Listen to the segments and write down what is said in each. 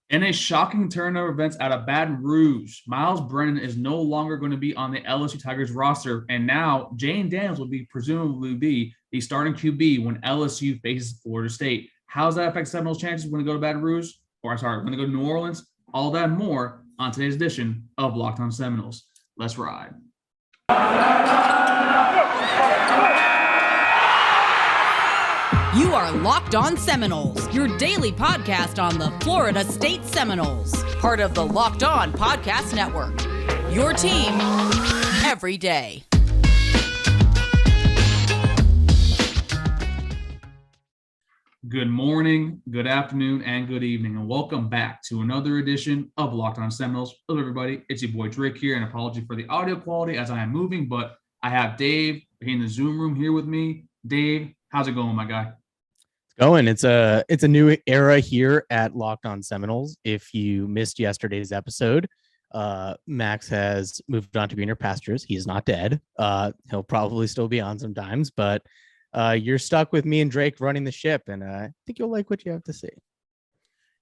In a shocking turn of events out of Baton Rouge, Myles Brennan is no longer going to be on the LSU Tigers roster, and now Jayden Daniels will presumably be the starting QB when LSU faces Florida State. How does that affect Seminoles' chances when they go to Baton Rouge? When they go to New Orleans? All that and more on today's edition of Locked On Seminoles. Let's ride. You are Locked On Seminoles, your daily podcast on the Florida State Seminoles, part of the Locked On Podcast Network. Your team every day. Good morning, good afternoon, and good evening, and welcome back to another edition of Locked On Seminoles. Hello, everybody. It's your boy Drake here, and apology for the audio quality as I am moving, but I have Dave in the Zoom room here with me. Dave, how's it going, my guy? Going. It's a new era here at Locked On Seminoles. If you missed yesterday's episode, Max has moved on to greener pastures. He is not dead. He'll probably still be on sometimes, but you're stuck with me and Drake running the ship, and I think you'll like what you have to say.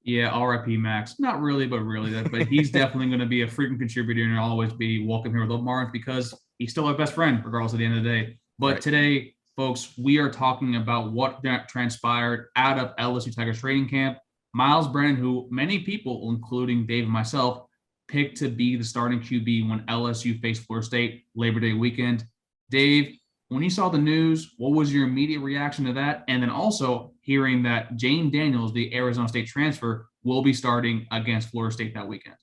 Yeah, RIP Max. Not really, but really. But he's definitely going to be a frequent contributor and always be welcome here with Martin because he's still our best friend, regardless at the end of the day. But right. Today, folks, we are talking about what transpired out of LSU Tigers training camp. Myles Brennan, who many people, including Dave and myself, picked to be the starting QB when LSU faced Florida State Labor Day weekend. Dave, when you saw the news, what was your immediate reaction to that? And then also hearing that Jayden Daniels, the Arizona State transfer, will be starting against Florida State that weekend.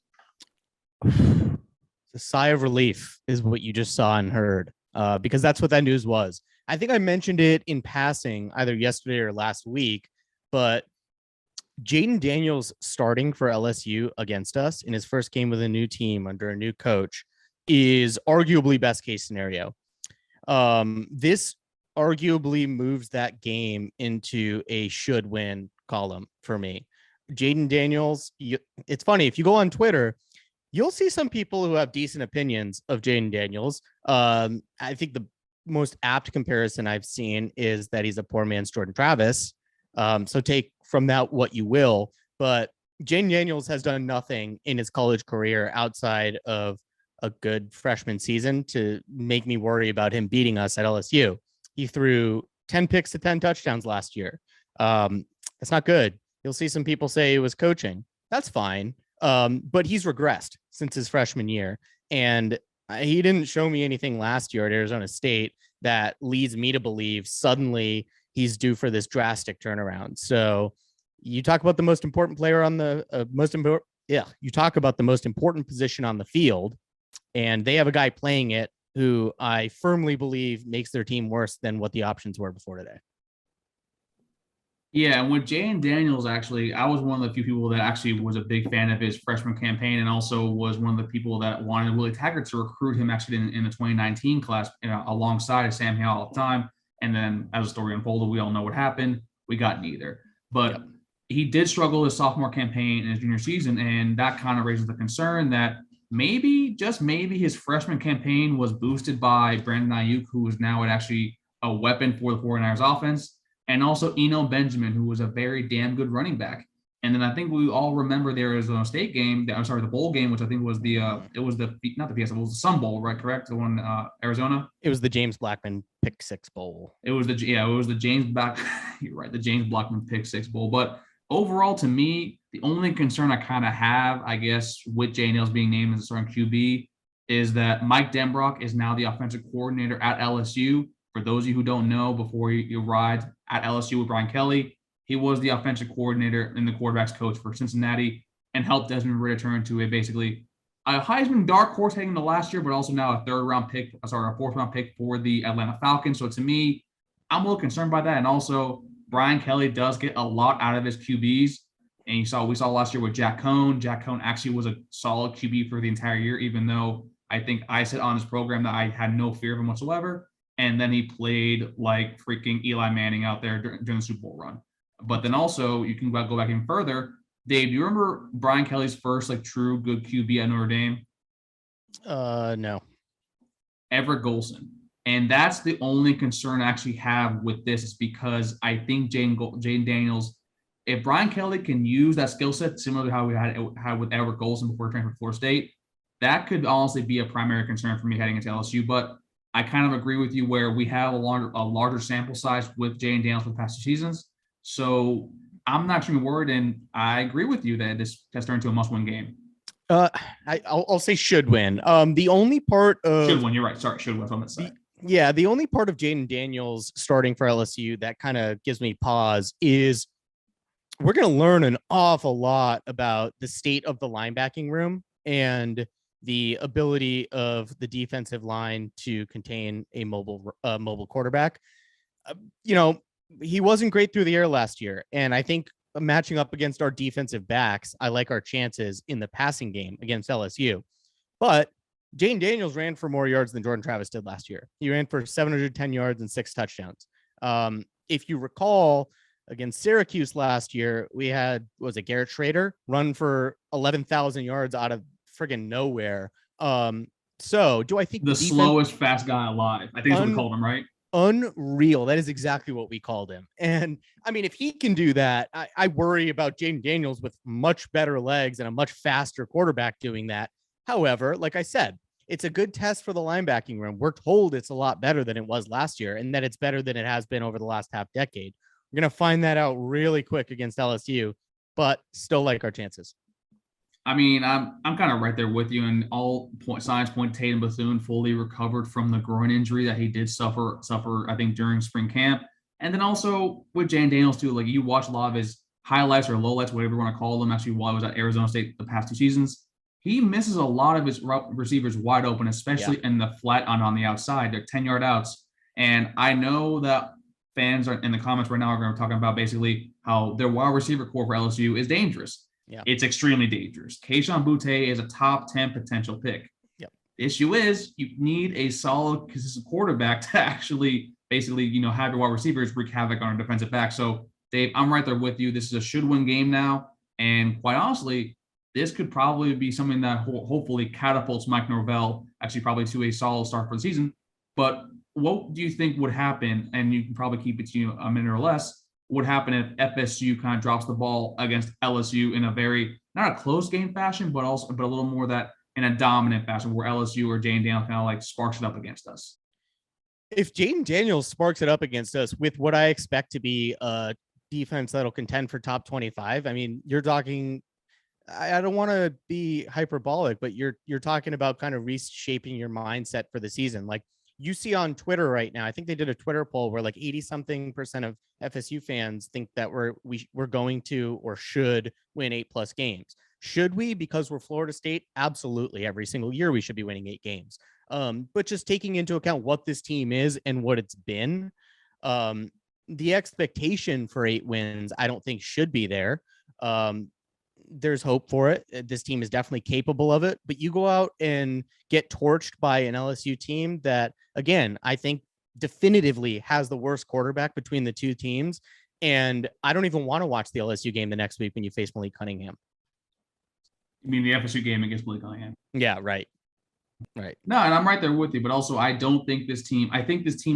A sigh of relief is what you just saw and heard, because that's what that news was. I think I mentioned it in passing either yesterday or last week, but Jayden Daniels starting for LSU against us in his first game with a new team under a new coach is arguably best case scenario. This arguably moves that game into a should win column for me. Jayden Daniels, it's funny, if you go on Twitter, you'll see some people who have decent opinions of Jayden Daniels. I think the most apt comparison I've seen is that he's a poor man's Jordan Travis. So take from that what you will, but Jayden Daniels has done nothing in his college career outside of a good freshman season to make me worry about him beating us at LSU. He threw 10 picks to 10 touchdowns last year. That's not good. You'll see some people say it was coaching. That's fine. But he's regressed since his freshman year. And he didn't show me anything last year at Arizona State that leads me to believe suddenly he's due for this drastic turnaround. So you talk about the most important player on the you talk about the most important position on the field, and they have a guy playing it who I firmly believe makes their team worse than what the options were before today. Yeah, and with Jayden Daniels, actually, I was one of the few people that actually was a big fan of his freshman campaign and also was one of the people that wanted Willie Taggart to recruit him actually in the 2019 class alongside Sam Howell all the time. And then as the story unfolded, we all know what happened. We got neither. But He did struggle his sophomore campaign in his junior season, and that kind of raises the concern that maybe, just maybe, his freshman campaign was boosted by Brandon Ayuk, who is now actually a weapon for the 49ers offense. And also Eno Benjamin, who was a very damn good running back. And then I think we all remember the Arizona State game, the bowl game, which I think was it was the Sun Bowl, right? Correct? The one Arizona. It was the James Blackman Pick Six Bowl. It was the James you're right, the James Blackman Pick Six Bowl. But overall, to me, the only concern I kind of have, I guess, with Jayden Daniels being named as a starting QB is that Mike Denbrock is now the offensive coordinator at LSU. For those of you who don't know, before you arrived at LSU with Brian Kelly, he was the offensive coordinator and the quarterback's coach for Cincinnati and helped Desmond Ridder turn to a Heisman dark horse heading into last year, but also now a fourth round pick for the Atlanta Falcons. So to me, I'm a little concerned by that. And also, Brian Kelly does get a lot out of his QBs. And we saw last year with Jack Cohn. Jack Cohn actually was a solid QB for the entire year, even though I think I said on his program that I had no fear of him whatsoever. And then he played like freaking Eli Manning out there during the Super Bowl run. But then also, you can go back even further. Dave, do you remember Brian Kelly's first true good QB at Notre Dame? No. Everett Golson. And that's the only concern I actually have with this is because I think Jayden Daniels if Brian Kelly can use that skill set similar to how we had with Edward Golson before transferring to Florida State, that could honestly be a primary concern for me heading into LSU. But I kind of agree with you where we have a larger sample size with Jayden Daniels for the past 2 seasons. So I'm not extremely worried, and I agree with you that this has turned into a must-win game. I'll say should win. The only part of should win. You're right. Sorry, should win. I'm say. Yeah, the only part of Jayden Daniels starting for LSU that kind of gives me pause is we're going to learn an awful lot about the state of the linebacking room and the ability of the defensive line to contain a mobile quarterback. He wasn't great through the air last year, and I think matching up against our defensive backs, I like our chances in the passing game against LSU. But Jayden Daniels ran for more yards than Jordan Travis did last year. He ran for 710 yards and 6 touchdowns. If you recall, against Syracuse last year, we had, Garrett Schrader run for 11,000 yards out of friggin' nowhere. So do I think the slowest fast guy alive? I think that's what we called him, right? Unreal. That is exactly what we called him. And I mean, if he can do that, I worry about Jayden Daniels with much better legs and a much faster quarterback doing that. However, like I said, it's a good test for the linebacking room. We're told it's a lot better than it was last year and that it's better than it has been over the last half decade. We're going to find that out really quick against LSU, but still like our chances. I mean, I'm kind of right there with you, and all signs point Tatum Bethune fully recovered from the groin injury that he did suffer, I think, during spring camp. And then also with Jayden Daniels too, like you watch a lot of his highlights or lowlights, whatever you want to call them, actually while I was at Arizona State the past 2 seasons. He misses a lot of his receivers wide open, especially in the flat on the outside. They're 10-yard outs. And I know that fans are in the comments right now are going to be talking about basically how their wide receiver core for LSU is dangerous. Yeah. It's extremely dangerous. Kayshon Boutte is a top 10 potential pick. Yep. The issue is you need a solid, consistent quarterback to actually basically, have your wide receivers wreak havoc on our defensive back. So, Dave, I'm right there with you. This is a should-win game now. And quite honestly, this could probably be something that hopefully catapults Mike Norvell actually probably to a solid start for the season. But what do you think would happen, and you can probably keep it to a minute or less, would happen if FSU kind of drops the ball against LSU in a very, not a close game fashion, but a little more that in a dominant fashion where LSU or Jayden Daniels kind of like sparks it up against us? If Jayden Daniels sparks it up against us with what I expect to be a defense that'll contend for top 25, I mean, you're talking, I don't want to be hyperbolic, but you're talking about kind of reshaping your mindset for the season. Like you see on Twitter right now, I think they did a Twitter poll where like 80-something% of FSU fans think that we're going to or should win 8+ games. Should we? Because we're Florida State? Absolutely. Every single year we should be winning 8 games. But just taking into account what this team is and what it's been, the expectation for 8 wins, I don't think should be there. There's hope for it. This team is definitely capable of it, but you go out and get torched by an LSU team that, again, I think definitively has the worst quarterback between the 2 teams. And I don't even want to watch the LSU game the next week when you face Malik Cunningham. You mean the FSU game against Malik Cunningham? Yeah, right. Right. No, and I'm right there with you, but also I think this team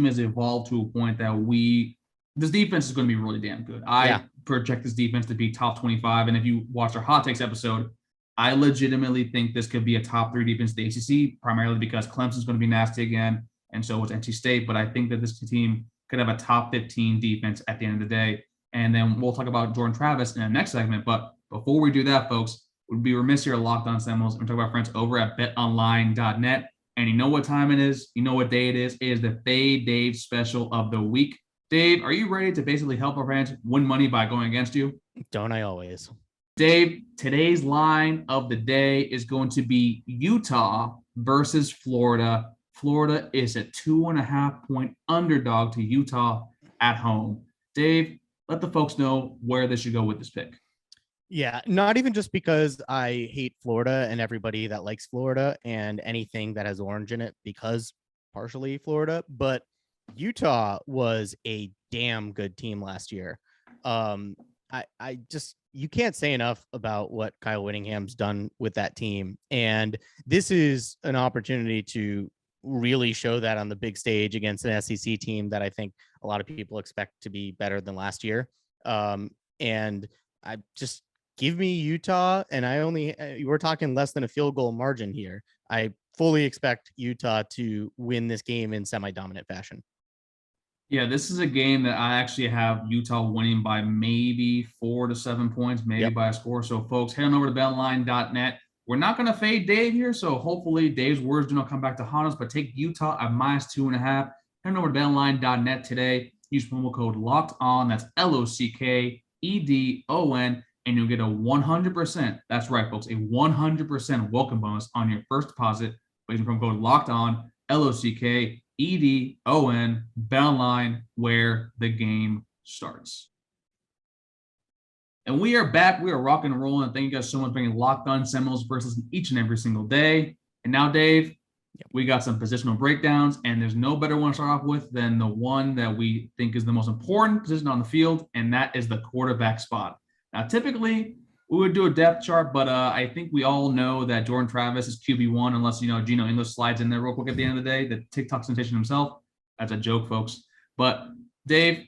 has evolved to a point that this defense is going to be really damn good. I project this defense to be top 25. And if you watch our hot takes episode, I legitimately think this could be a top 3 defense in the ACC, primarily because Clemson's going to be nasty again, and so is NC State. But I think that this team could have a top 15 defense at the end of the day. And then we'll talk about Jordan Travis in the next segment. But before we do that, folks, we'd be remiss here at Locked On Seminoles. We're talking about friends over at betonline.net. And you know what time it is? You know what day it is? It is the Fade Dave special of the week. Dave, are you ready to basically help our fans win money by going against you? Don't I always? Dave, today's line of the day is going to be Utah versus Florida. Florida is a 2.5-point underdog to Utah at home. Dave, let the folks know where they should go with this pick. Yeah, not even just because I hate Florida and everybody that likes Florida and anything that has orange in it because partially Florida, but Utah was a damn good team last year. I just, you can't say enough about what Kyle Whittingham's done with that team. And this is an opportunity to really show that on the big stage against an SEC team that I think a lot of people expect to be better than last year. And I just give me Utah. And we're talking less than a field goal margin here. I fully expect Utah to win this game in semi-dominant fashion. Yeah, this is a game that I actually have Utah winning by maybe 4 to 7 points, maybe by a score. So, folks, head on over to betonline.net. We're not going to fade Dave here, so hopefully Dave's words do not come back to haunt us, but take Utah at -2.5. Head on over to betonline.net today. Use promo code LOCKEDON. That's LOCKEDON, and you'll get a 100%. That's right, folks, a 100% welcome bonus on your first deposit. Using promo code LOCKEDON, LOCKEDON, BetOnline, where the game starts. And we are back. We are rocking and rolling. Thank you guys so much for bringing Locked On Seminoles versus each and every single day. And now, Dave, we got some positional breakdowns, and there's no better one to start off with than the one that we think is the most important position on the field, and that is the quarterback spot. Now, typically, we would do a depth chart, but I think we all know that Jordan Travis is QB1, unless, Gino English slides in there real quick at the end of the day, the TikTok sensation himself. That's a joke, folks. But, Dave,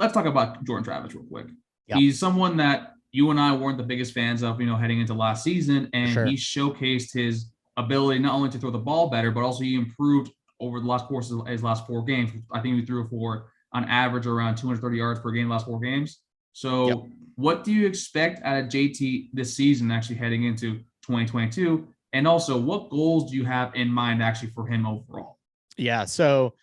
let's talk about Jordan Travis real quick. Yep. He's someone that you and I weren't the biggest fans of, heading into last season, and he showcased his ability not only to throw the ball better, but also he improved over the last course of his last 4 games. I think he threw for, on average, around 230 yards per game last 4 games. So what do you expect out of JT this season, actually heading into 2022? And also, what goals do you have in mind actually for him overall? Yeah, so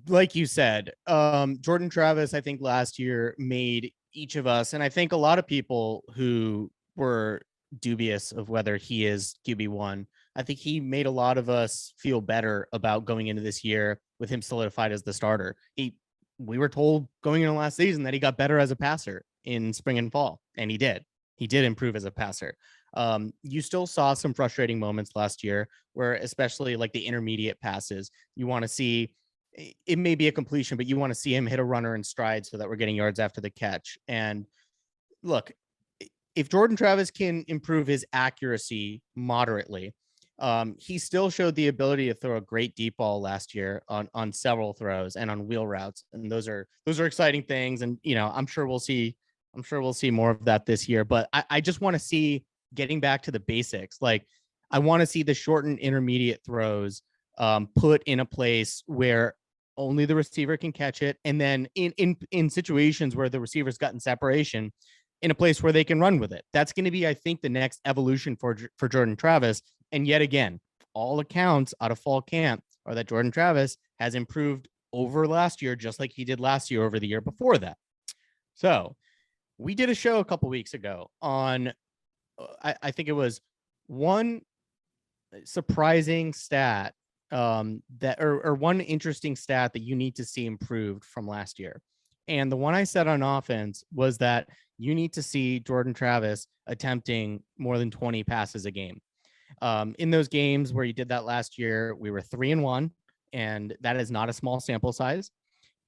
like you said, Jordan Travis, I think last year made each of us, and I think a lot of people who were dubious of whether he is QB1, I think he made a lot of us feel better about going into this year with him solidified as the starter. We were told going into last season that he got better as a passer in spring and fall, and he did. He did improve as a passer. You still saw some frustrating moments last year where, especially like the intermediate passes, you want to see, it may be a completion, but you want to see him hit a runner in stride so that we're getting yards after the catch. And look, if Jordan Travis can improve his accuracy moderately, he still showed the ability to throw a great deep ball last year on several throws and on wheel routes. And those are exciting things. And, I'm sure we'll see more of that this year, but I just want to see getting back to the basics. Like, I want to see the shortened intermediate throws put in a place where only the receiver can catch it. And then in situations where the receiver's gotten separation, in a place where they can run with it. That's going to be, I think, the next evolution for Jordan Travis. And yet again, all accounts out of fall camp are that Jordan Travis has improved over last year, just like he did last year over the year before that. So we did a show a couple weeks ago on, I think it was one surprising stat one interesting stat that you need to see improved from last year. And the one I said on offense was that you need to see Jordan Travis attempting more than 20 passes a game. In those games where you did that last year, we were 3-1, and that is not a small sample size.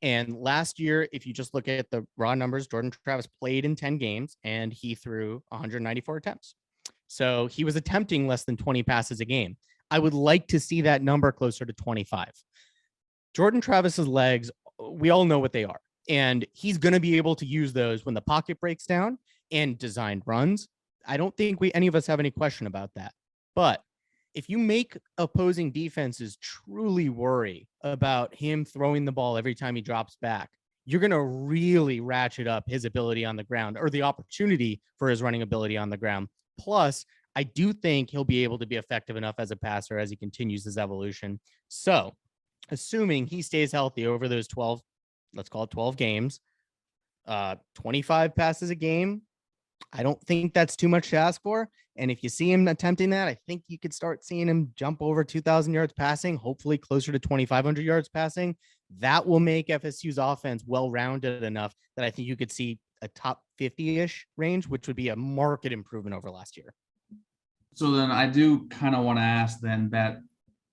And last year, if you just look at the raw numbers, Jordan Travis played in 10 games and he threw 194 attempts. So he was attempting less than 20 passes a game. I would like to see that number closer to 25. Jordan Travis's legs, we all know what they are. And he's going to be able to use those when the pocket breaks down and designed runs. I don't think any of us have any question about that. But if you make opposing defenses truly worry about him throwing the ball every time he drops back, you're going to really ratchet up his ability on the ground, or the opportunity for his running ability on the ground. Plus, I do think he'll be able to be effective enough as a passer as he continues his evolution. So, assuming he stays healthy over those 12, let's call it 12 games, 25 passes a game, I don't think that's too much to ask for. And if you see him attempting that, I think you could start seeing him jump over 2,000 yards passing, hopefully closer to 2,500 yards passing. That will make FSU's offense well-rounded enough that I think you could see a top 50-ish range, which would be a marked improvement over last year. So then I do kind of want to ask then that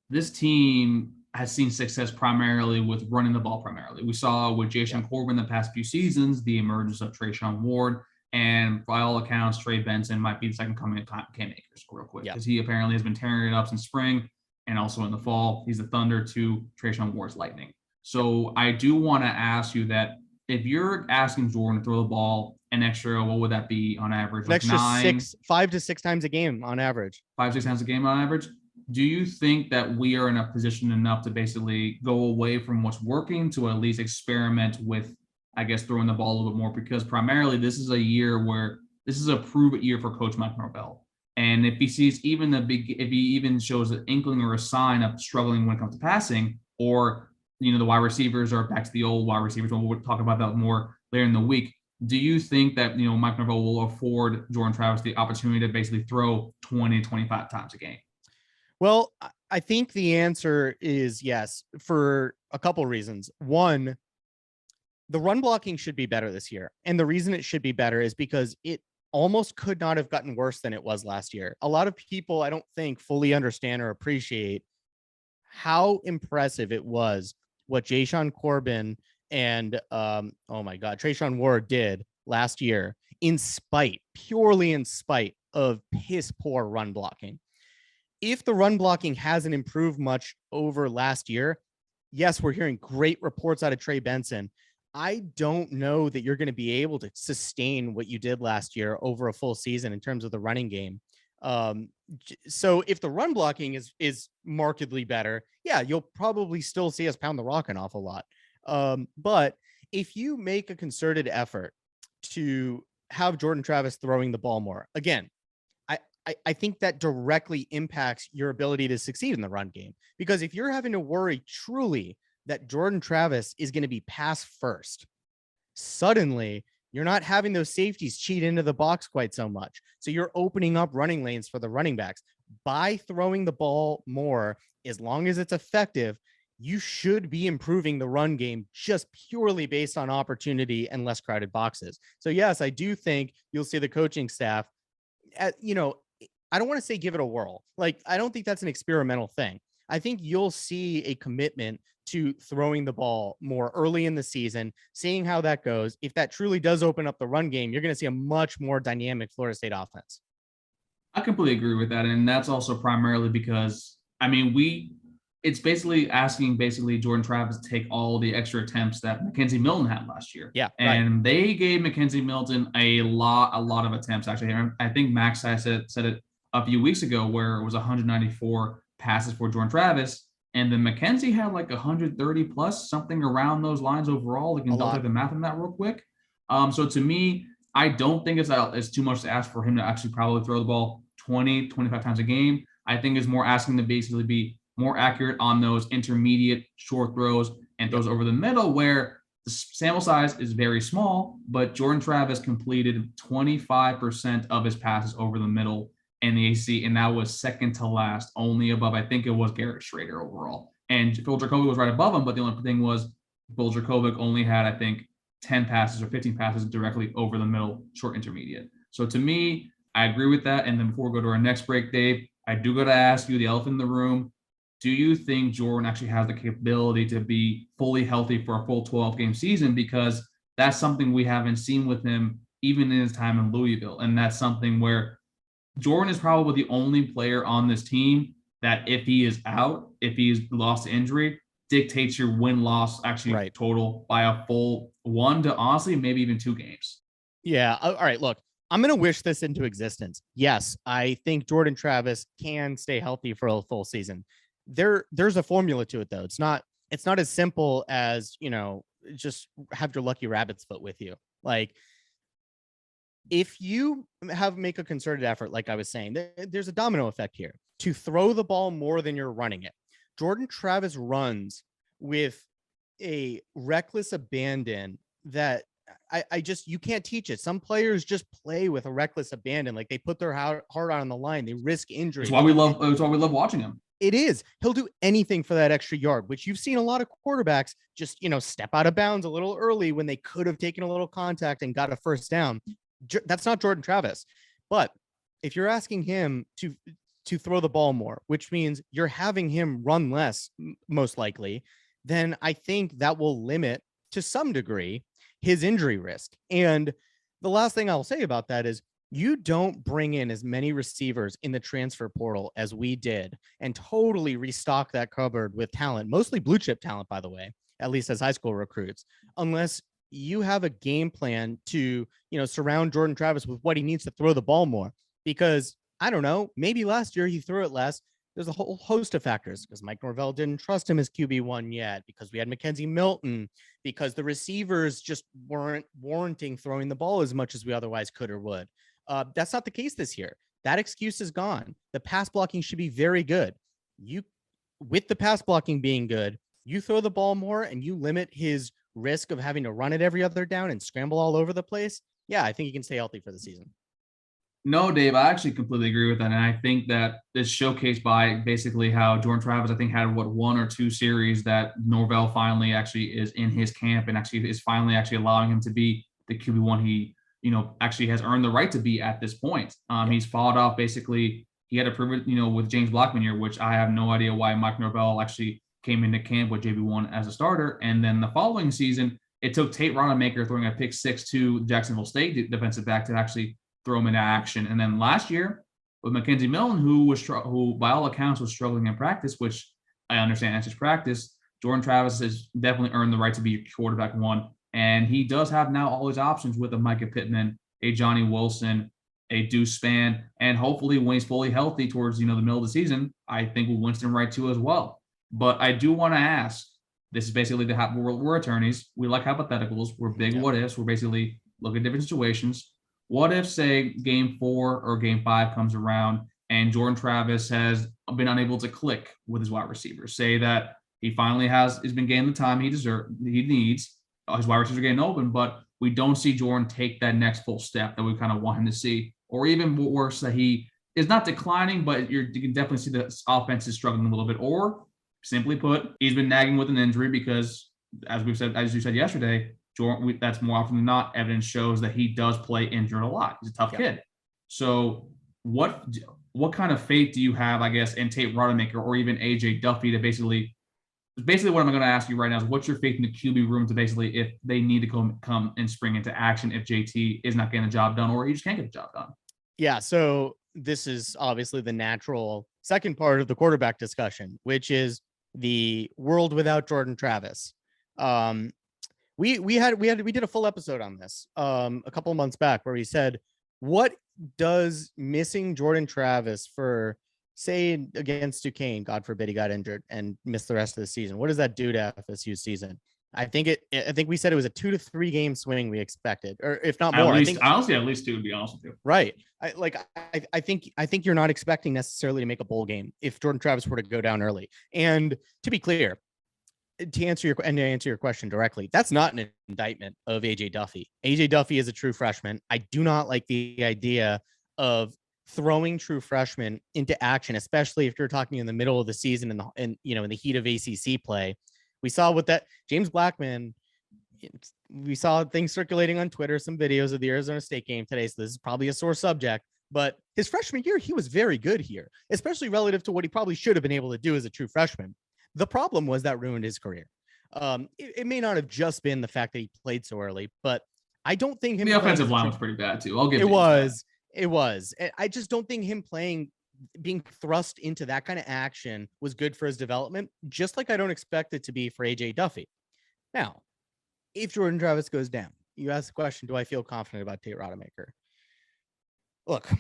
this team has seen success primarily with running the ball primarily. We saw with Jason Corbin the past few seasons, the emergence of Trayshawn Ward, and by all accounts, Trey Benson might be the second coming of Cam Akers real quick, because he apparently has been tearing it up since spring and also in the fall. He's the Thunder to Trayshawn Ward's Lightning. So I do want to ask you that if you're asking Jordan to throw the ball an extra, what would that be on average? An Like extra nine, 5 to 6 times a game on average. 5, 6 times a game on average. Do you think that we are in a position enough to basically go away from what's working to at least experiment with, I guess, throwing the ball a little bit more? Because primarily this is a year where this is a prove-it year for Coach Mike Norvell. And if he sees if he even shows an inkling or a sign of struggling when it comes to passing, or, the wide receivers are back to the old wide receivers, and we'll talk about that more later in the week. Do you think that, Mike Norvell will afford Jordan Travis the opportunity to basically throw 20, 25 times a game? Well, I think the answer is yes, for a couple reasons. One, the run blocking should be better this year. And the reason it should be better is because it almost could not have gotten worse than it was last year. A lot of people, I don't think, fully understand or appreciate how impressive it was what Jashaun Corbin and Trayshawn Ward did last year, purely in spite of piss poor run blocking. If the run blocking hasn't improved much over last year, yes, we're hearing great reports out of Trey Benson. I don't know that you're going to be able to sustain what you did last year over a full season in terms of the running game. So if the run blocking is markedly better, yeah, you'll probably still see us pound the rock an awful lot. But if you make a concerted effort to have Jordan Travis throwing the ball more, again, I think that directly impacts your ability to succeed in the run game. Because if you're having to worry truly that Jordan Travis is going to be pass first, suddenly you're not having those safeties cheat into the box quite so much. So you're opening up running lanes for the running backs. By throwing the ball more, as long as it's effective, you should be improving the run game just purely based on opportunity and less crowded boxes. So yes, I do think you'll see the coaching staff I don't want to say give it a whirl. Like, I don't think that's an experimental thing. I think you'll see a commitment to throwing the ball more early in the season, seeing how that goes. If that truly does open up the run game, you're going to see a much more dynamic Florida State offense. I completely agree with that. And that's also primarily because, it's basically asking Jordan Travis to take all the extra attempts that Mackenzie Milton had last year. Yeah. And They gave Mackenzie Milton a lot of attempts, actually. I think Max said it a few weeks ago, where it was 194 passes for Jordan Travis. And then Mackenzie had like 130 plus, something around those lines overall. Like, double check the math on that real quick. So to me, I don't think it's too much to ask for him to actually probably throw the ball 20, 25 times a game. I think it's more asking to basically be more accurate on those intermediate short throws and throws over the middle, where the sample size is very small, but Jordan Travis completed 25% of his passes over the middle in the AC, and that was second to last, only above, I think it was Garrett Schrader overall. And Phil Dracovic was right above him, but the only thing was Phil Dracovic only had, I think, 10 passes or 15 passes directly over the middle, short intermediate. So to me, I agree with that. And then before we go to our next break, Dave, I do got to ask you the elephant in the room. Do you think Jordan actually has the capability to be fully healthy for a full 12-game season? Because that's something we haven't seen with him even in his time in Louisville. And that's something where Jordan is probably the only player on this team that if he is out, if he's lost to injury, dictates your win-loss actually total by a full 1 to honestly maybe even 2 games. Yeah. All right. Look, I'm going to wish this into existence. Yes, I think Jordan Travis can stay healthy for a full season. There's a formula to it, though. It's not as simple as, just have your lucky rabbit's foot with you. Like, if you make a concerted effort, like I was saying, there's a domino effect here to throw the ball more than you're running it. Jordan Travis runs with a reckless abandon that you can't teach it. Some players just play with a reckless abandon. Like, they put their heart out on the line. They risk injury. That's why we love watching him. It is. He'll do anything for that extra yard, which you've seen a lot of quarterbacks just, step out of bounds a little early when they could have taken a little contact and got a first down. That's not Jordan Travis. But if you're asking him to throw the ball more, which means you're having him run less, most likely, then I think that will limit to some degree his injury risk. And the last thing I'll say about that is, you don't bring in as many receivers in the transfer portal as we did and totally restock that cupboard with talent, mostly blue chip talent, by the way, at least as high school recruits, unless you have a game plan to, surround Jordan Travis with what he needs to throw the ball more. Because I don't know, maybe last year he threw it less. There's a whole host of factors because Mike Norvell didn't trust him as QB1 yet, because we had Mackenzie Milton, because the receivers just weren't warranting throwing the ball as much as we otherwise could or would. That's not the case this year. That excuse is gone. The pass blocking should be very good. With the pass blocking being good, you throw the ball more and you limit his risk of having to run it every other down and scramble all over the place. Yeah, I think he can stay healthy for the season. No, Dave, I actually completely agree with that. And I think that is showcased by basically how Jordan Travis, I think, had one or two series that Norvell finally actually is in his camp and actually is finally actually allowing him to be the QB1 he, actually has earned the right to be at this point. He's followed off basically, he had to prove it, with James Blackman here, which I have no idea why Mike Norvell actually came into camp with JB1 as a starter. And then the following season, it took Tate Rodemaker throwing a pick 6 to Jacksonville State defensive back to actually throw him into action. And then last year with Mackenzie Milton, who by all accounts was struggling in practice, which I understand that's just practice, Jordan Travis has definitely earned the right to be quarterback one. And he does have now all his options with a Micah Pittman, a Johnny Wilson, a Deuce Spann, and hopefully when he's fully healthy towards, the middle of the season, I think with Winston Wright too as well. But I do want to ask, this is basically we're attorneys. We like hypotheticals. We're big what ifs. We're basically looking at different situations. What if, say, game 4 or game 5 comes around and Jordan Travis has been unable to click with his wide receivers? Say that he finally has been getting the time he needs. His wide receivers are getting open, but we don't see Jordan take that next full step that we kind of want him to see. Or even worse, that he is not declining, but you can definitely see the offense is struggling a little bit. Or simply put, he's been nagging with an injury because, as you said yesterday, Jordan, that's more often than not, evidence shows that he does play injured a lot. He's a tough kid. So what kind of faith do you have, I guess, in Tate Rodemaker or even AJ Duffy to basically what I'm going to ask you right now is what's your faith in the QB room to basically, if they need to come and spring into action, if JT is not getting the job done or he just can't get the job done? Yeah. So this is obviously the natural second part of the quarterback discussion, which is the world without Jordan Travis. We did a full episode on this a couple of months back where we said, what does missing Jordan Travis for, say, against Duquesne, God forbid he got injured and missed the rest of the season, what does that do to FSU's season? I think we said it was a 2 to 3 game swing we expected, or if not more. Honestly, at least 2, to be honest with you. Right. I think you're not expecting necessarily to make a bowl game if Jordan Travis were to go down early. And to be clear, to answer your question directly, that's not an indictment of AJ Duffy. AJ Duffy is a true freshman. I do not like the idea of throwing true freshmen into action, especially if you're talking in the middle of the season in the heat of ACC play. We saw with that James Blackman. We saw things circulating on Twitter, some videos of the Arizona State game today. So this is probably a sore subject, but his freshman year, he was very good here, especially relative to what he probably should have been able to do as a true freshman. The problem was that ruined his career. It may not have just been the fact that he played so early, but I don't think the offensive line was pretty bad too. It was. I just don't think him being thrust into that kind of action was good for his development, just like I don't expect it to be for AJ Duffy. Now, if Jordan Travis goes down, you ask the question, do I feel confident about Tate Rodemaker? Look,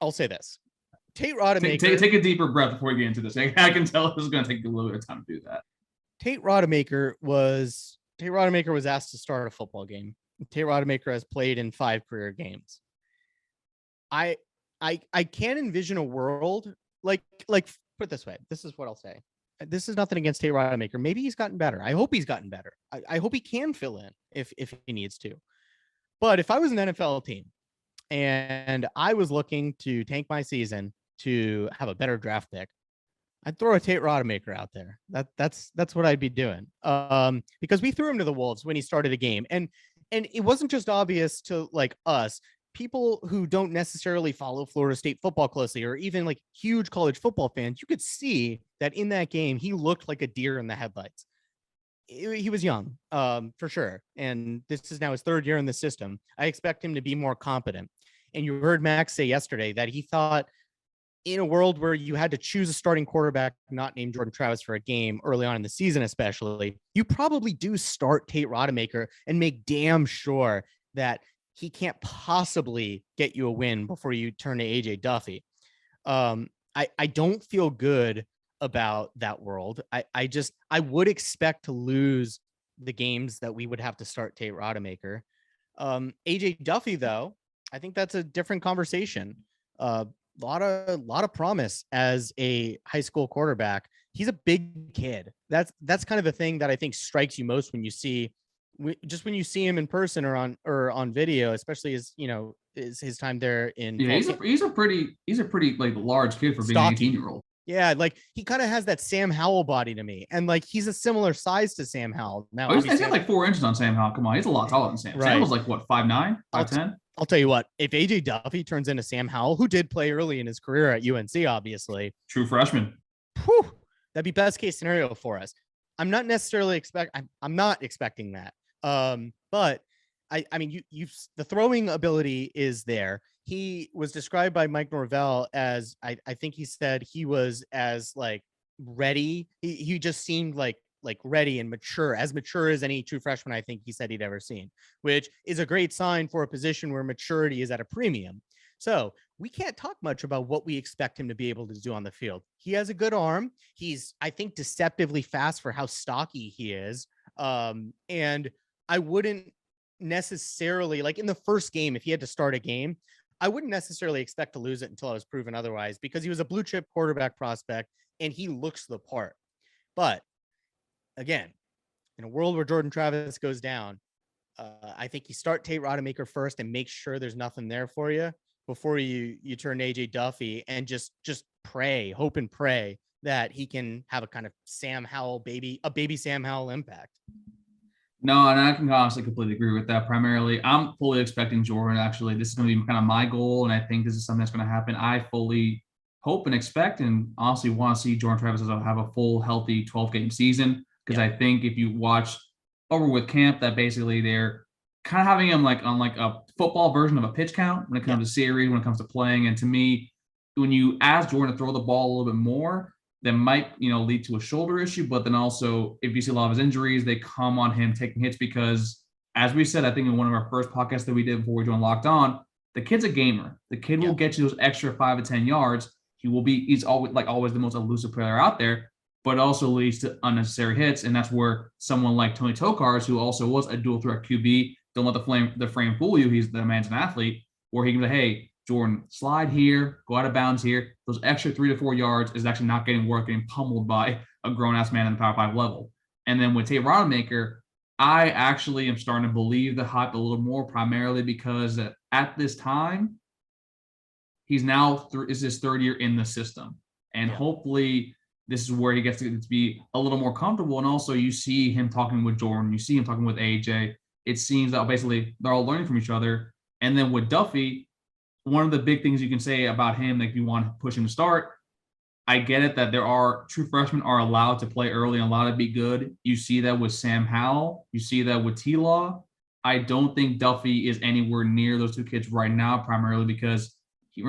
I'll say this. Tate Rodemaker. Take a deeper breath before we get into this. I can tell this is going to take a little bit of time to do that. Tate Rodemaker was asked to start a football game. Tate Rodemaker has played in 5 career games. I can't envision a world like put it this way. This is what I'll say. This is nothing against Tate Rodemaker. Maybe he's gotten better. I hope he's gotten better. I hope he can fill in if he needs to. But if I was an NFL team and I was looking to tank my season to have a better draft pick, I'd throw a Tate Rodemaker out there. That's what I'd be doing. Because we threw him to the wolves when he started a game, and it wasn't just obvious to like us, people who don't necessarily follow Florida State football closely, or even like huge college football fans. You could see that in that game he looked like a deer in the headlights. He was young, for sure, and this is now his 3rd year in the system. I expect him to be more competent. And you heard Max say yesterday that he thought in a world where you had to choose a starting quarterback not named Jordan Travis for a game early on in the season, especially, you probably do start Tate Rodemaker and make damn sure that he can't possibly get you a win before you turn to AJ Duffy. I don't feel good about that world. I would expect to lose the games that we would have to start Tate Rodemaker. AJ Duffy, though, I think that's a different conversation. Lot of promise as a high school quarterback. He's a big kid. That's kind of the thing that I think strikes you most when you see him in person or on video, especially as is his time there in. Yeah, he's a pretty like large kid for being an 18-year-old. Yeah, like he kind of has that Sam Howell body to me, and like he's a similar size to Sam Howell. Now he's got like 4 inches on Sam Howell. Come on, he's a lot taller than Sam. Right. Sam was like what, 5'9", 5'10"? I'll tell you what, if AJ Duffy turns into Sam Howell, who did play early in his career at UNC, obviously. True freshman. That'd be best case scenario for us. I'm not expecting that. But I mean, the throwing ability is there. He was described by Mike Norvell as, I think he said he was as like ready. He just seemed like ready and mature as any true freshman I think he said he'd ever seen, which is a great sign for a position where maturity is at a premium. So we can't talk much about what we expect him to be able to do on the field. He has a good arm. He's, I think, deceptively fast for how stocky he is. And I wouldn't necessarily, like in the first game, if he had to start a game, I wouldn't necessarily expect to lose it until I was proven otherwise, because he was a blue chip quarterback prospect and he looks the part. But again, in a world where Jordan Travis goes down, I think you start Tate Rodemaker first and make sure there's nothing there for you before you turn AJ Duffy, and just pray, hope and pray that he can have a kind of Sam Howell baby Sam Howell impact. No, and I can honestly completely agree with that. Primarily, I'm fully expecting Jordan. Actually, this is going to be kind of my goal, and I think this is something that's going to happen. I fully hope and expect, and honestly want to see Jordan Travis have a full, healthy 12-game season. Because I think if you watch over with camp, that basically they're kind of having him like on like a football version of a pitch count when it comes to series, when it comes to playing. And to me, when you ask Jordan to throw the ball a little bit more, that might, lead to a shoulder issue. But then also, if you see a lot of his injuries, they come on him taking hits because, as we said, I think in one of our first podcasts that we did before we joined Locked On, the kid's a gamer. The kid will get you those extra 5 to 10 yards. He's always the most elusive player out there, but also leads to unnecessary hits. And that's where someone like Tony Tokarz, who also was a dual threat QB, don't let the frame fool you. The man's an athlete, where he can say, hey, Jordan, slide here, go out of bounds here. Those extra 3 to 4 yards is actually not getting work, getting pummeled by a grown-ass man in the Power 5 level. And then with Tate Rodemaker, I actually am starting to believe the hype a little more, primarily because at this time, he's now is his third year in the system. And hopefully this is where he gets to be a little more comfortable. And also you see him talking with Jordan, you see him talking with AJ. It seems that basically they're all learning from each other. And then with Duffy, one of the big things you can say about him, like you want to push him to start, I get it that there are true freshmen are allowed to play early and allowed to be good. You see that with Sam Howell. You see that with T-Law. I don't think Duffy is anywhere near those two kids right now, primarily because he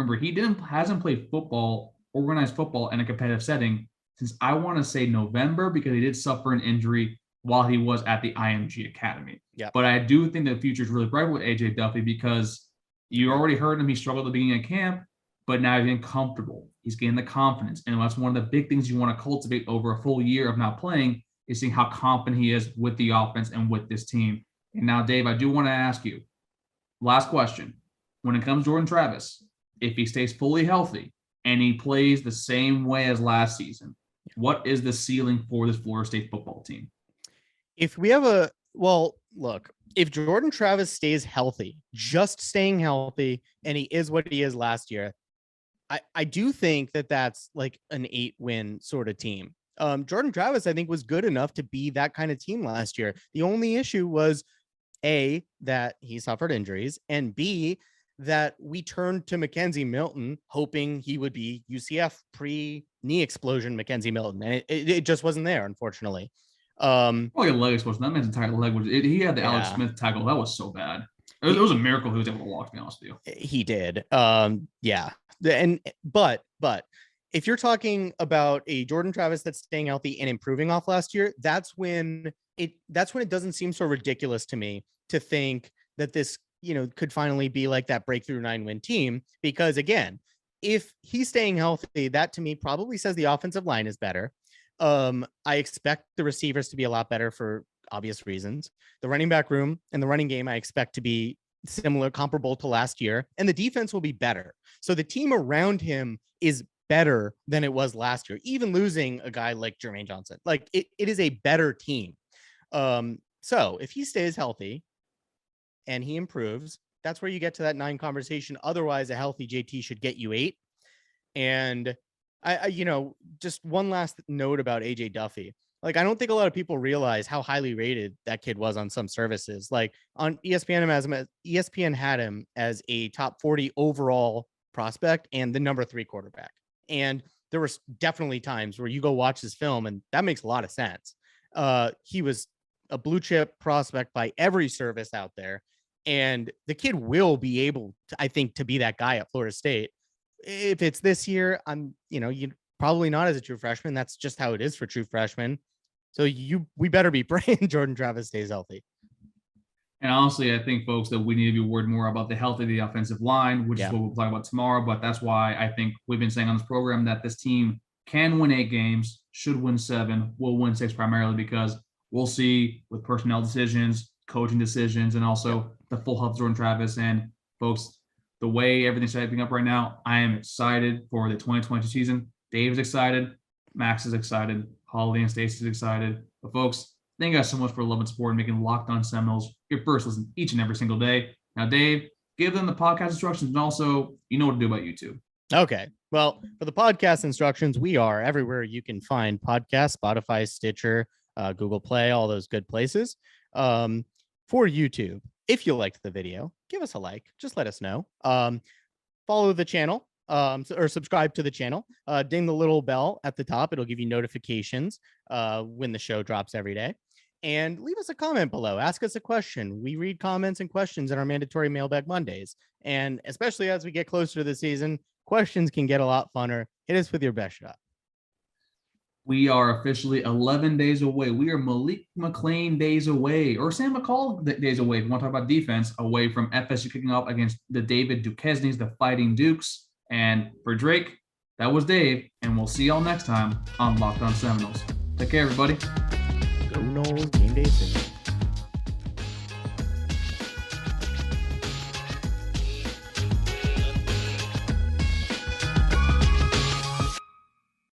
hasn't played football, organized football in a competitive setting since I want to say November, because he did suffer an injury while he was at the IMG Academy. Yeah. But I do think the future is really bright with AJ Duffy, because you already heard him. He struggled at the beginning of camp, but now he's getting comfortable. He's getting the confidence. And that's one of the big things you want to cultivate over a full year of not playing, is seeing how confident he is with the offense and with this team. And now, Dave, I do want to ask you, last question. When it comes to Jordan Travis, if he stays fully healthy and he plays the same way as last season, what is the ceiling for this Florida State football team? If Jordan Travis stays healthy, just staying healthy, and he is what he is last year, I do think that that's like an 8-win sort of team. Jordan Travis, I think, was good enough to be that kind of team last year. The only issue was A, that he suffered injuries, and B, that we turned to Mackenzie Milton hoping he would be UCF pre-knee explosion Mackenzie Milton, and it just wasn't there, unfortunately. A leg explosion. That man's entire leg he had the Alex Smith tackle. That was so bad. It was a miracle he was able to walk, to be honest with you. He did. But if you're talking about a Jordan Travis that's staying healthy and improving off last year, that's when it doesn't seem so ridiculous to me to think that this, could finally be like that breakthrough 9-win team. Because again, if he's staying healthy, that to me probably says the offensive line is better. I expect the receivers to be a lot better for obvious reasons. The running back room and the running game I expect to be similar, comparable to last year, and the defense will be better. So the team around him is better than it was last year, even losing a guy like Jermaine Johnson. Like it is a better team. So if he stays healthy and he improves, that's where you get to that 9 conversation. Otherwise, a healthy JT should get you 8. And I just one last note about AJ Duffy. Like, I don't think a lot of people realize how highly rated that kid was on some services. Like on ESPN, ESPN had him as a top 40 overall prospect and the number 3 quarterback. And there were definitely times where you go watch his film and that makes a lot of sense. He was a blue chip prospect by every service out there. And the kid will be able to, I think, to be that guy at Florida State. If it's this year, you probably not as a true freshman. That's just how it is for true freshmen. So we better be praying Jordan Travis stays healthy. And honestly, I think, folks, that we need to be worried more about the health of the offensive line, which is what we'll talk about tomorrow. But that's why I think we've been saying on this program that this team can win 8 games, should win 7, will win 6 primarily because we'll see with personnel decisions, coaching decisions, and also the full health of Jordan Travis. And folks, the way everything's shaping up right now, I am excited for the 2022 season. Dave is excited. Max is excited. Holly and Stacey is excited. But folks, thank you guys so much for love and support and making Locked On Seminoles your first listen each and every single day. Now, Dave, give them the podcast instructions and also you know what to do about YouTube. Okay. Well, for the podcast instructions, we are everywhere you can find podcasts, Spotify, Stitcher, Google Play, all those good places. For YouTube, if you liked the video, give us a like. Just let us know. Follow the channel or subscribe to the channel. Ding the little bell at the top. It'll give you notifications when the show drops every day. And leave us a comment below. Ask us a question. We read comments and questions in our mandatory Mailbag Mondays. And especially as we get closer to the season, questions can get a lot funner. Hit us with your best shot. We are officially 11 days away. We are Malik McLean days away, or Sam McCall days away. If you want to talk about defense, away from FSU kicking off against the David Duquesnes, the Fighting Dukes. And for Drake, that was Dave, and we'll see y'all next time on Locked On Seminoles. Take care, everybody. Go Noles, game day soon.